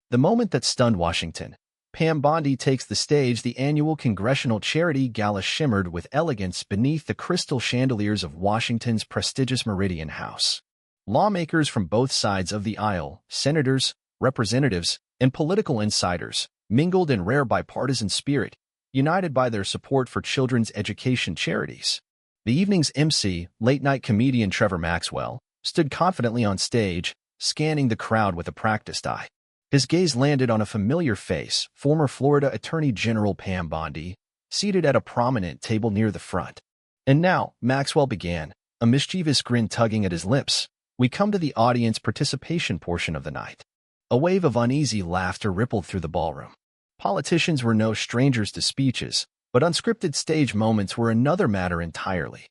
The moment that stunned Washington. Pam Bondi takes the stage. The annual Congressional Charity Gala shimmered with elegance beneath the crystal chandeliers of Washington's prestigious Meridian House. Lawmakers from both sides of the aisle, senators, representatives, and political insiders, mingled in rare bipartisan spirit, united by their support for children's education charities. The evening's MC, late-night comedian Trevor Maxwell, stood confidently on stage, scanning the crowd with a practiced eye. His gaze landed on a familiar face, former Florida Attorney General Pam Bondi, seated at a prominent table near the front. And now, Maxwell began, a mischievous grin tugging at his lips. We come to the audience participation portion of the night. A wave of uneasy laughter rippled through the ballroom. Politicians were no strangers to speeches, but unscripted stage moments were another matter entirely.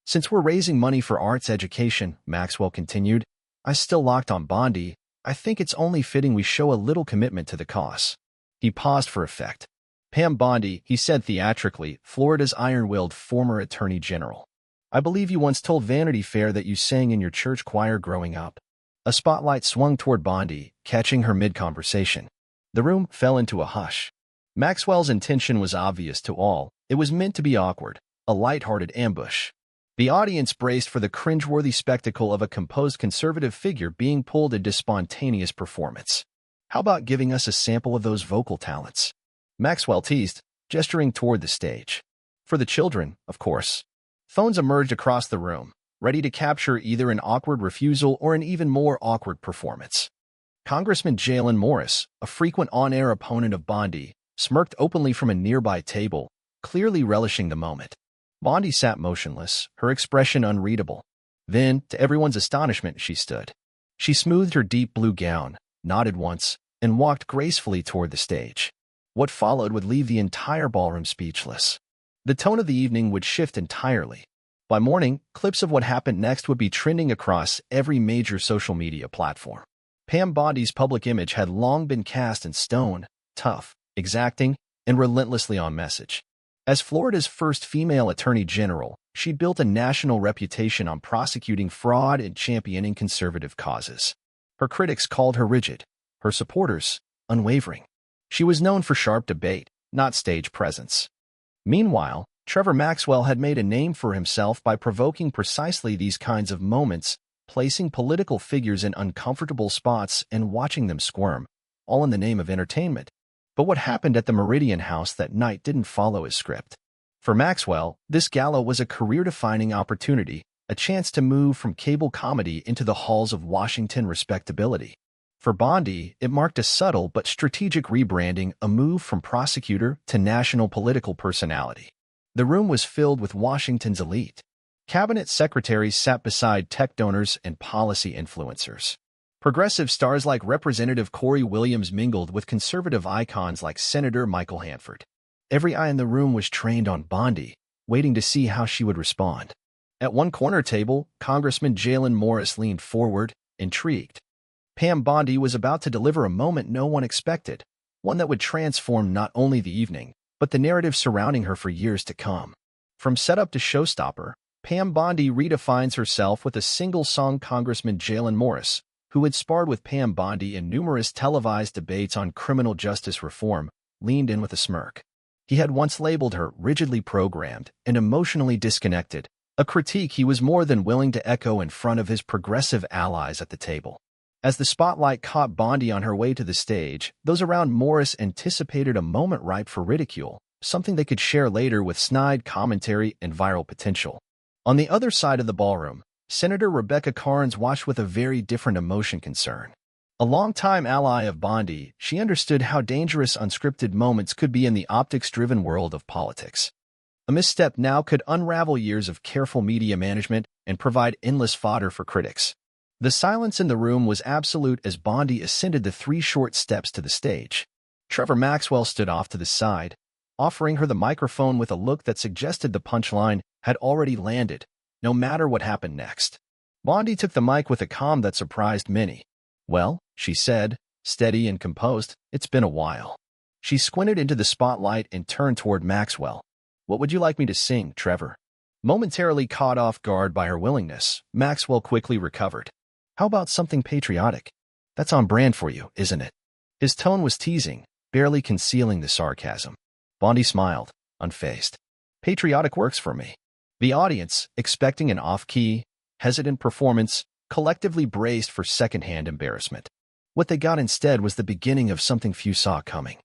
Since we're raising money for arts education, Maxwell continued, I still locked on Bondi. I think it's only fitting we show a little commitment to the cause. He paused for effect. Pam Bondi, he said theatrically, Florida's iron-willed former attorney general. I believe you once told Vanity Fair that you sang in your church choir growing up. A spotlight swung toward Bondi, catching her mid-conversation. The room fell into a hush. Maxwell's intention was obvious to all. It was meant to be awkward, a light-hearted ambush. The audience braced for the cringeworthy spectacle of a composed conservative figure being pulled into spontaneous performance. How about giving us a sample of those vocal talents? Maxwell teased, gesturing toward the stage. For the children, of course. Phones emerged across the room, ready to capture either an awkward refusal or an even more awkward performance. Congressman Jalen Morris, a frequent on-air opponent of Bondi, smirked openly from a nearby table, clearly relishing the moment. Bondi sat motionless, her expression unreadable. Then, to everyone's astonishment, she stood. She smoothed her deep blue gown, nodded once, and walked gracefully toward the stage. What followed would leave the entire ballroom speechless. The tone of the evening would shift entirely. By morning, clips of what happened next would be trending across every major social media platform. Pam Bondi's public image had long been cast in stone, tough, exacting, and relentlessly on message. As Florida's first female attorney general, she built a national reputation on prosecuting fraud and championing conservative causes. Her critics called her rigid, her supporters unwavering. She was known for sharp debate, not stage presence. Meanwhile, Trevor Maxwell had made a name for himself by provoking precisely these kinds of moments, placing political figures in uncomfortable spots and watching them squirm, all in the name of entertainment. But what happened at the Meridian House that night didn't follow his script. For Maxwell, this gala was a career-defining opportunity, a chance to move from cable comedy into the halls of Washington respectability. For Bondi, it marked a subtle but strategic rebranding, a move from prosecutor to national political personality. The room was filled with Washington's elite. Cabinet secretaries sat beside tech donors and policy influencers. Progressive stars like Representative Corey Williams mingled with conservative icons like Senator Michael Hanford. Every eye in the room was trained on Bondi, waiting to see how she would respond. At one corner table, Congressman Jalen Morris leaned forward, intrigued. Pam Bondi was about to deliver a moment no one expected, one that would transform not only the evening, but the narrative surrounding her for years to come. From setup to showstopper, Pam Bondi redefines herself with a single song. Congressman Jalen Morris, who had sparred with Pam Bondi in numerous televised debates on criminal justice reform, leaned in with a smirk. He had once labeled her rigidly programmed and emotionally disconnected, a critique he was more than willing to echo in front of his progressive allies at the table. As the spotlight caught Bondi on her way to the stage, those around Morris anticipated a moment ripe for ridicule, something they could share later with snide commentary and viral potential. On the other side of the ballroom, Senator Rebecca Karnes watched with a very different emotion concern. A longtime ally of Bondi, she understood how dangerous unscripted moments could be in the optics-driven world of politics. A misstep now could unravel years of careful media management and provide endless fodder for critics. The silence in the room was absolute as Bondi ascended the 3 short steps to the stage. Trevor Maxwell stood off to the side, offering her the microphone with a look that suggested the punchline had already landed, no matter what happened next. Bondi took the mic with a calm that surprised many. Well, she said, steady and composed, it's been a while. She squinted into the spotlight and turned toward Maxwell. What would you like me to sing, Trevor? Momentarily caught off guard by her willingness, Maxwell quickly recovered. How about something patriotic? That's on brand for you, isn't it? His tone was teasing, barely concealing the sarcasm. Bondi smiled, unfazed. Patriotic works for me. The audience, expecting an off-key, hesitant performance, collectively braced for second-hand embarrassment. What they got instead was the beginning of something few saw coming.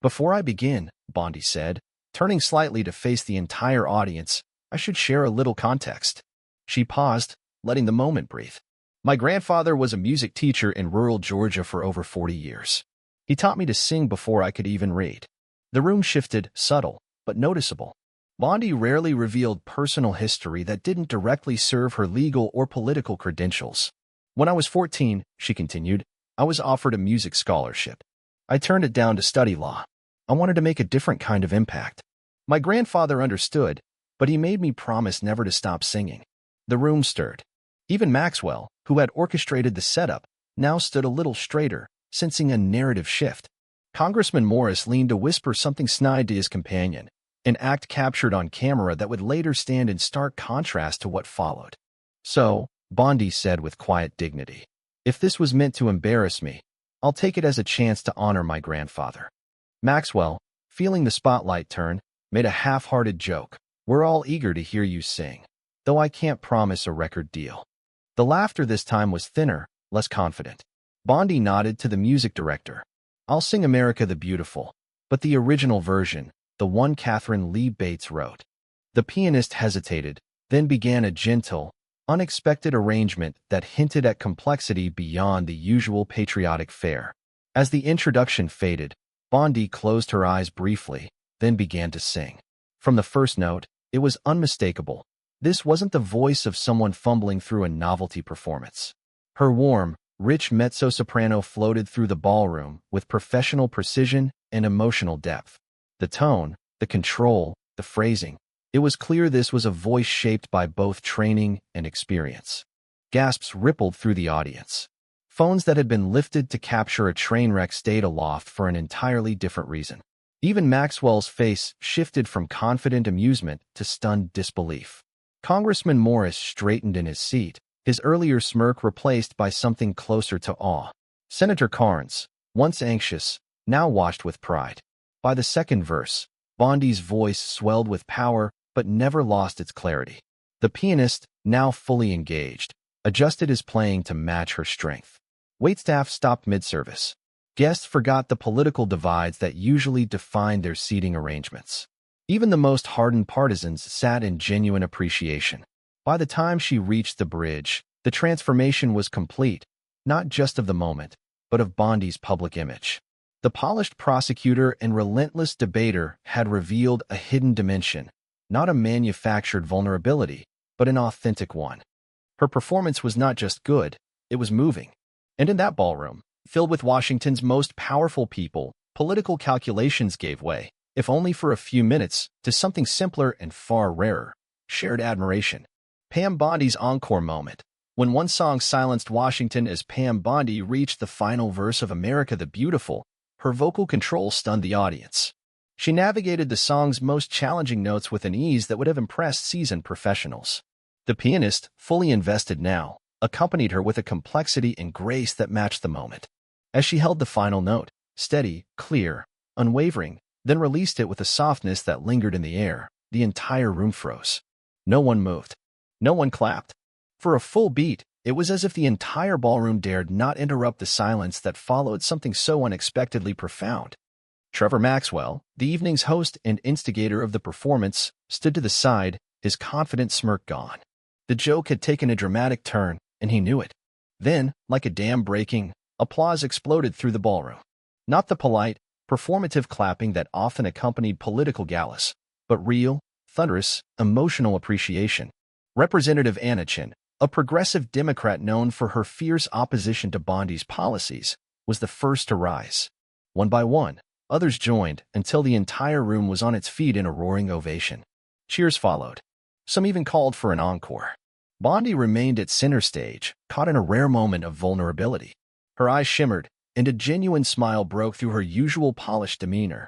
"Before I begin," Bondi said, turning slightly to face the entire audience, "I should share a little context." She paused, letting the moment breathe. "My grandfather was a music teacher in rural Georgia for over 40 years. He taught me to sing before I could even read." The room shifted, subtle, but noticeable. Bondi rarely revealed personal history that didn't directly serve her legal or political credentials. "When I was 14, she continued, I was offered a music scholarship. I turned it down to study law. I wanted to make a different kind of impact. My grandfather understood, but he made me promise never to stop singing." The room stirred. Even Maxwell, who had orchestrated the setup, now stood a little straighter, sensing a narrative shift. Congressman Morris leaned to whisper something snide to his companion, an act captured on camera that would later stand in stark contrast to what followed. "So," Bondi said with quiet dignity, "if this was meant to embarrass me, I'll take it as a chance to honor my grandfather." Maxwell, feeling the spotlight turn, made a half-hearted joke. "We're all eager to hear you sing, though I can't promise a record deal." The laughter this time was thinner, less confident. Bondi nodded to the music director. "I'll sing America the Beautiful, but the original version, the one Catherine Lee Bates wrote." The pianist hesitated, then began a gentle, unexpected arrangement that hinted at complexity beyond the usual patriotic fare. As the introduction faded, Bondi closed her eyes briefly, then began to sing. From the first note, it was unmistakable. This wasn't the voice of someone fumbling through a novelty performance. Her warm, rich mezzo-soprano floated through the ballroom with professional precision and emotional depth. The tone, the control, the phrasing. It was clear this was a voice shaped by both training and experience. Gasps rippled through the audience. Phones that had been lifted to capture a train wreck stayed aloft for an entirely different reason. Even Maxwell's face shifted from confident amusement to stunned disbelief. Congressman Morris straightened in his seat, his earlier smirk replaced by something closer to awe. Senator Carnes, once anxious, now watched with pride. By the second verse, Bondi's voice swelled with power but never lost its clarity. The pianist, now fully engaged, adjusted his playing to match her strength. Waitstaff stopped mid-service. Guests forgot the political divides that usually defined their seating arrangements. Even the most hardened partisans sat in genuine appreciation. By the time she reached the bridge, the transformation was complete, not just of the moment, but of Bondi's public image. The polished prosecutor and relentless debater had revealed a hidden dimension, not a manufactured vulnerability, but an authentic one. Her performance was not just good, it was moving. And in that ballroom, filled with Washington's most powerful people, political calculations gave way, if only for a few minutes, to something simpler and far rarer: shared admiration. Pam Bondi's encore moment. When one song silenced Washington as Pam Bondi reached the final verse of America the Beautiful, her vocal control stunned the audience. She navigated the song's most challenging notes with an ease that would have impressed seasoned professionals. The pianist, fully invested now, accompanied her with a complexity and grace that matched the moment. As she held the final note, steady, clear, unwavering, then released it with a softness that lingered in the air, the entire room froze. No one moved. No one clapped. For a full beat, it was as if the entire ballroom dared not interrupt the silence that followed something so unexpectedly profound. Trevor Maxwell, the evening's host and instigator of the performance, stood to the side, his confident smirk gone. The joke had taken a dramatic turn, and he knew it. Then, like a dam breaking, applause exploded through the ballroom. Not the polite, performative clapping that often accompanied political galas, but real, thunderous, emotional appreciation. Representative Anachin, a progressive Democrat known for her fierce opposition to Bondi's policies, was the first to rise. One by one, others joined until the entire room was on its feet in a roaring ovation. Cheers followed. Some even called for an encore. Bondi remained at center stage, caught in a rare moment of vulnerability. Her eyes shimmered, and a genuine smile broke through her usual polished demeanor.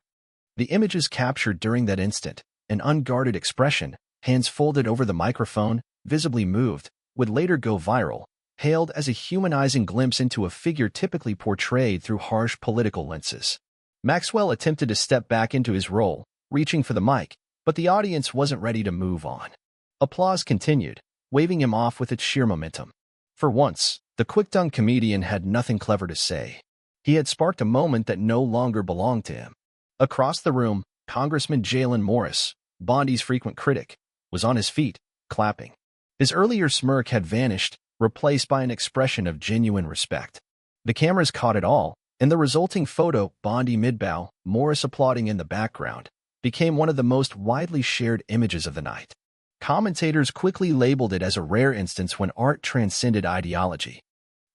The images captured during that instant, an unguarded expression, hands folded over the microphone, visibly moved, would later go viral, hailed as a humanizing glimpse into a figure typically portrayed through harsh political lenses. Maxwell attempted to step back into his role, reaching for the mic, but the audience wasn't ready to move on. Applause continued, waving him off with its sheer momentum. For once, the quick-tongued comedian had nothing clever to say. He had sparked a moment that no longer belonged to him. Across the room, Congressman Jalen Morris, Bondi's frequent critic, was on his feet, clapping. His earlier smirk had vanished, replaced by an expression of genuine respect. The cameras caught it all, and the resulting photo, Bondi mid-bow, Morris applauding in the background, became one of the most widely shared images of the night. Commentators quickly labeled it as a rare instance when art transcended ideology.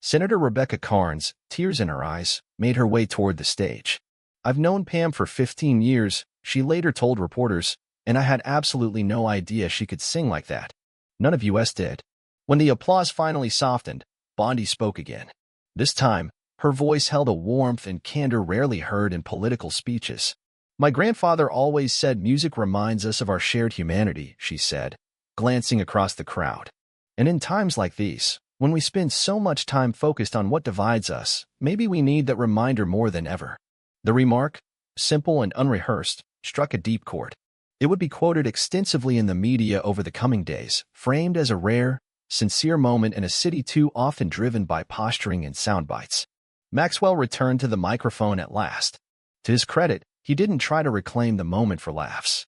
Senator Rebecca Carnes, tears in her eyes, made her way toward the stage. "I've known Pam for 15 years, she later told reporters, and I had absolutely no idea she could sing like that. None of us did." When the applause finally softened, Bondi spoke again. This time, her voice held a warmth and candor rarely heard in political speeches. "My grandfather always said music reminds us of our shared humanity," she said, glancing across the crowd. "And in times like these, when we spend so much time focused on what divides us, maybe we need that reminder more than ever." The remark, simple and unrehearsed, struck a deep chord. It would be quoted extensively in the media over the coming days, framed as a rare, sincere moment in a city too often driven by posturing and sound bites. Maxwell returned to the microphone at last. To his credit, he didn't try to reclaim the moment for laughs.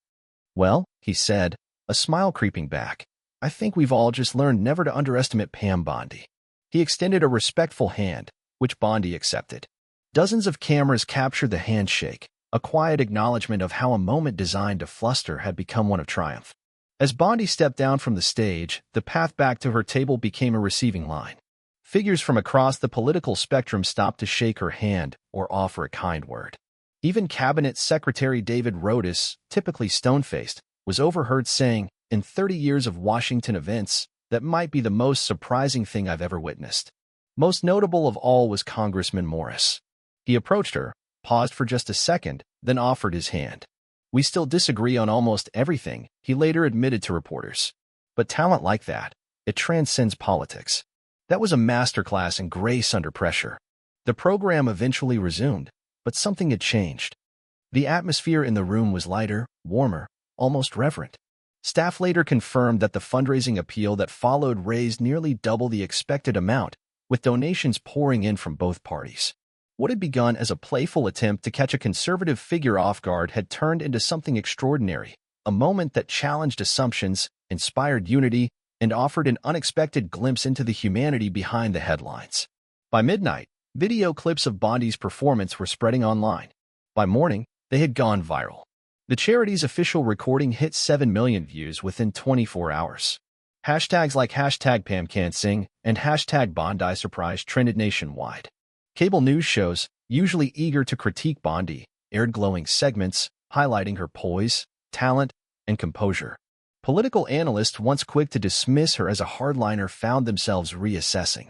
"Well," he said, a smile creeping back, "I think we've all just learned never to underestimate Pam Bondi." He extended a respectful hand, which Bondi accepted. Dozens of cameras captured the handshake, a quiet acknowledgement of how a moment designed to fluster had become one of triumph. As Bondi stepped down from the stage, the path back to her table became a receiving line. Figures from across the political spectrum stopped to shake her hand or offer a kind word. Even Cabinet Secretary David Rodas, typically stone-faced, was overheard saying, "In 30 years of Washington events, that might be the most surprising thing I've ever witnessed." Most notable of all was Congressman Morris. He approached her, paused for just a second, then offered his hand. "We still disagree on almost everything," he later admitted to reporters. "But talent like that, it transcends politics." That was a masterclass in grace under pressure. The program eventually resumed, but something had changed. The atmosphere in the room was lighter, warmer, almost reverent. Staff later confirmed that the fundraising appeal that followed raised nearly double the expected amount, with donations pouring in from both parties. What had begun as a playful attempt to catch a conservative figure off guard had turned into something extraordinary, a moment that challenged assumptions, inspired unity, and offered an unexpected glimpse into the humanity behind the headlines. By midnight, video clips of Bondi's performance were spreading online. By morning, they had gone viral. The charity's official recording hit 7 million views within 24 hours. Hashtags like #PamCan'tSing and #BondiSurprise trended nationwide. Cable news shows, usually eager to critique Bondi, aired glowing segments, highlighting her poise, talent, and composure. Political analysts, once quick to dismiss her as a hardliner, found themselves reassessing.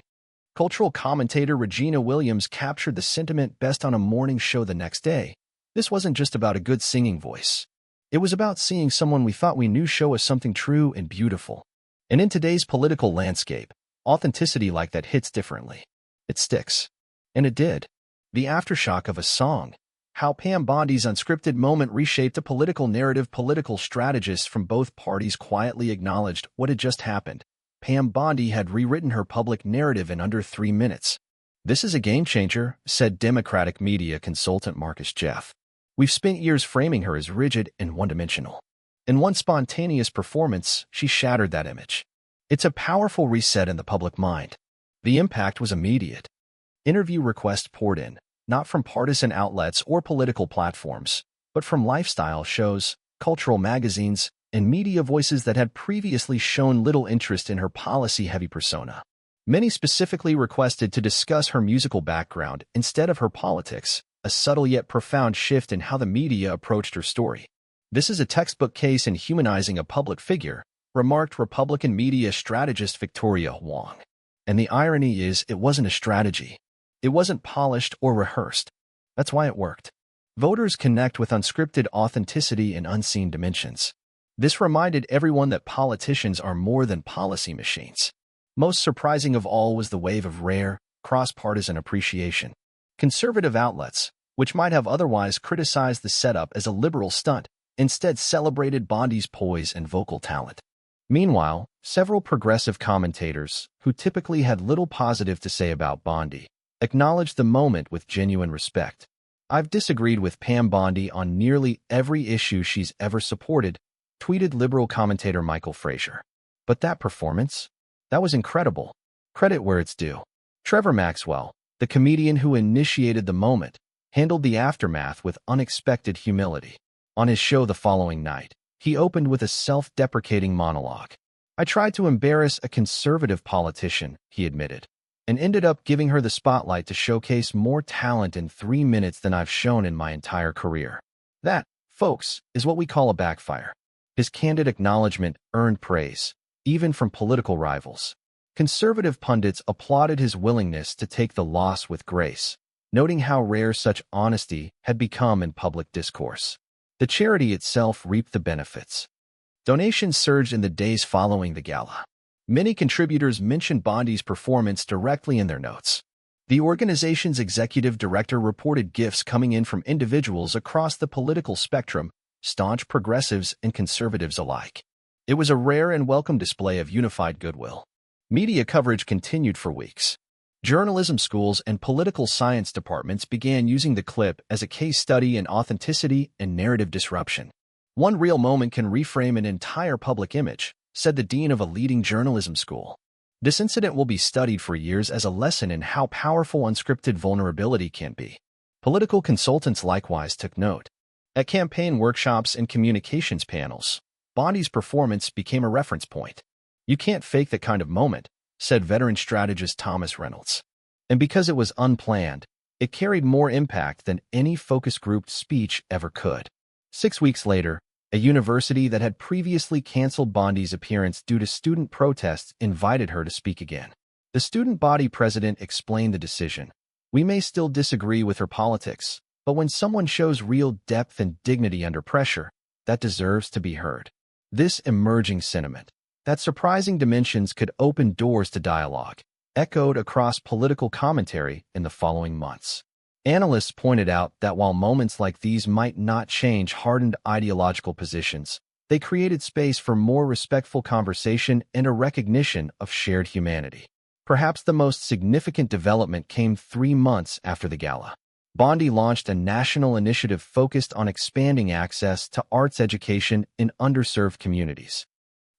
Cultural commentator Regina Williams captured the sentiment best on a morning show the next day. "This wasn't just about a good singing voice. It was about seeing someone we thought we knew show us something true and beautiful." And in today's political landscape, authenticity like that hits differently. It sticks. And it did. The aftershock of a song. How Pam Bondi's unscripted moment reshaped a political narrative. Political strategists from both parties quietly acknowledged what had just happened. Pam Bondi had rewritten her public narrative in under 3 minutes. "This is a game changer," said Democratic media consultant Marcus Jeff. "We've spent years framing her as rigid and one-dimensional. In one spontaneous performance, she shattered that image." It's a powerful reset in the public mind. The impact was immediate. Interview requests poured in, not from partisan outlets or political platforms, but from lifestyle shows, cultural magazines, and media voices that had previously shown little interest in her policy-heavy persona. Many specifically requested to discuss her musical background instead of her politics, a subtle yet profound shift in how the media approached her story. "This is a textbook case in humanizing a public figure," remarked Republican media strategist Victoria Huang. And the irony is, it wasn't a strategy. It wasn't polished or rehearsed. That's why it worked. Voters connect with unscripted authenticity in unseen dimensions. This reminded everyone that politicians are more than policy machines. Most surprising of all was the wave of rare, cross-partisan appreciation. Conservative outlets, which might have otherwise criticized the setup as a liberal stunt, instead celebrated Bondi's poise and vocal talent. Meanwhile, several progressive commentators, who typically had little positive to say about Bondi, acknowledged the moment with genuine respect. "I've disagreed with Pam Bondi on nearly every issue she's ever supported," tweeted liberal commentator Michael Frazier. "But that performance? That was incredible. Credit where it's due." Trevor Maxwell, the comedian who initiated the moment, handled the aftermath with unexpected humility. On his show the following night, he opened with a self-deprecating monologue. "I tried to embarrass a conservative politician," he admitted, "and ended up giving her the spotlight to showcase more talent in 3 minutes than I've shown in my entire career. That, folks, is what we call a backfire." His candid acknowledgement earned praise, even from political rivals. Conservative pundits applauded his willingness to take the loss with grace, noting how rare such honesty had become in public discourse. The charity itself reaped the benefits. Donations surged in the days following the gala. Many contributors mentioned Bondi's performance directly in their notes. The organization's executive director reported gifts coming in from individuals across the political spectrum, staunch progressives and conservatives alike. It was a rare and welcome display of unified goodwill. Media coverage continued for weeks. Journalism schools and political science departments began using the clip as a case study in authenticity and narrative disruption. "One real moment can reframe an entire public image," said the dean of a leading journalism school. "This incident will be studied for years as a lesson in how powerful unscripted vulnerability can be." Political consultants likewise took note. At campaign workshops and communications panels, Bondi's performance became a reference point. "You can't fake that kind of moment," said veteran strategist Thomas Reynolds. And because it was unplanned, it carried more impact than any focus group speech ever could. 6 weeks later, a university that had previously canceled Bondi's appearance due to student protests invited her to speak again. The student body president explained the decision. "We may still disagree with her politics, but when someone shows real depth and dignity under pressure, that deserves to be heard." This emerging sentiment, that surprising dimensions could open doors to dialogue, echoed across political commentary in the following months. Analysts pointed out that while moments like these might not change hardened ideological positions, they created space for more respectful conversation and a recognition of shared humanity. Perhaps the most significant development came 3 months after the gala. Bondi launched a national initiative focused on expanding access to arts education in underserved communities.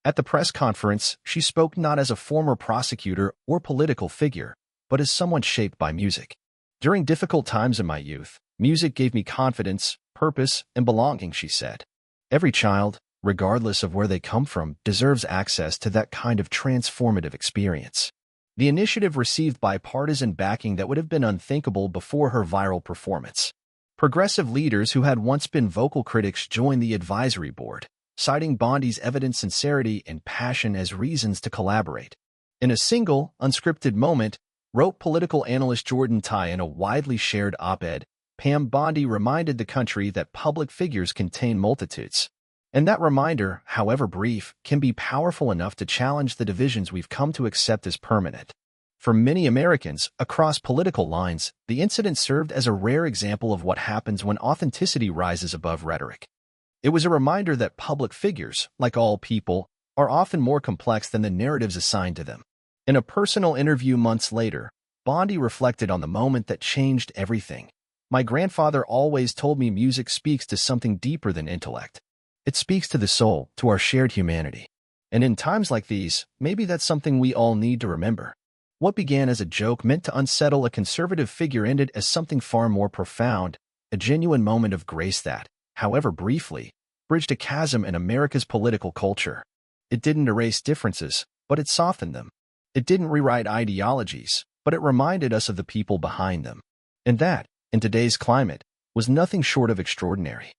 At the press conference, she spoke not as a former prosecutor or political figure, but as someone shaped by music. "During difficult times in my youth, music gave me confidence, purpose, and belonging," she said. "Every child, regardless of where they come from, deserves access to that kind of transformative experience." The initiative received bipartisan backing that would have been unthinkable before her viral performance. Progressive leaders who had once been vocal critics joined the advisory board, citing Bondi's evident sincerity and passion as reasons to collaborate. "In a single, unscripted moment," wrote political analyst Jordan Tai in a widely shared op-ed, "Pam Bondi reminded the country that public figures contain multitudes. And that reminder, however brief, can be powerful enough to challenge the divisions we've come to accept as permanent." For many Americans, across political lines, the incident served as a rare example of what happens when authenticity rises above rhetoric. It was a reminder that public figures, like all people, are often more complex than the narratives assigned to them. In a personal interview months later, Bondi reflected on the moment that changed everything. "My grandfather always told me music speaks to something deeper than intellect. It speaks to the soul, to our shared humanity. And in times like these, maybe that's something we all need to remember." What began as a joke meant to unsettle a conservative figure ended as something far more profound, a genuine moment of grace that, however briefly, bridged a chasm in America's political culture. It didn't erase differences, but it softened them. It didn't rewrite ideologies, but it reminded us of the people behind them. And that, in today's climate, was nothing short of extraordinary.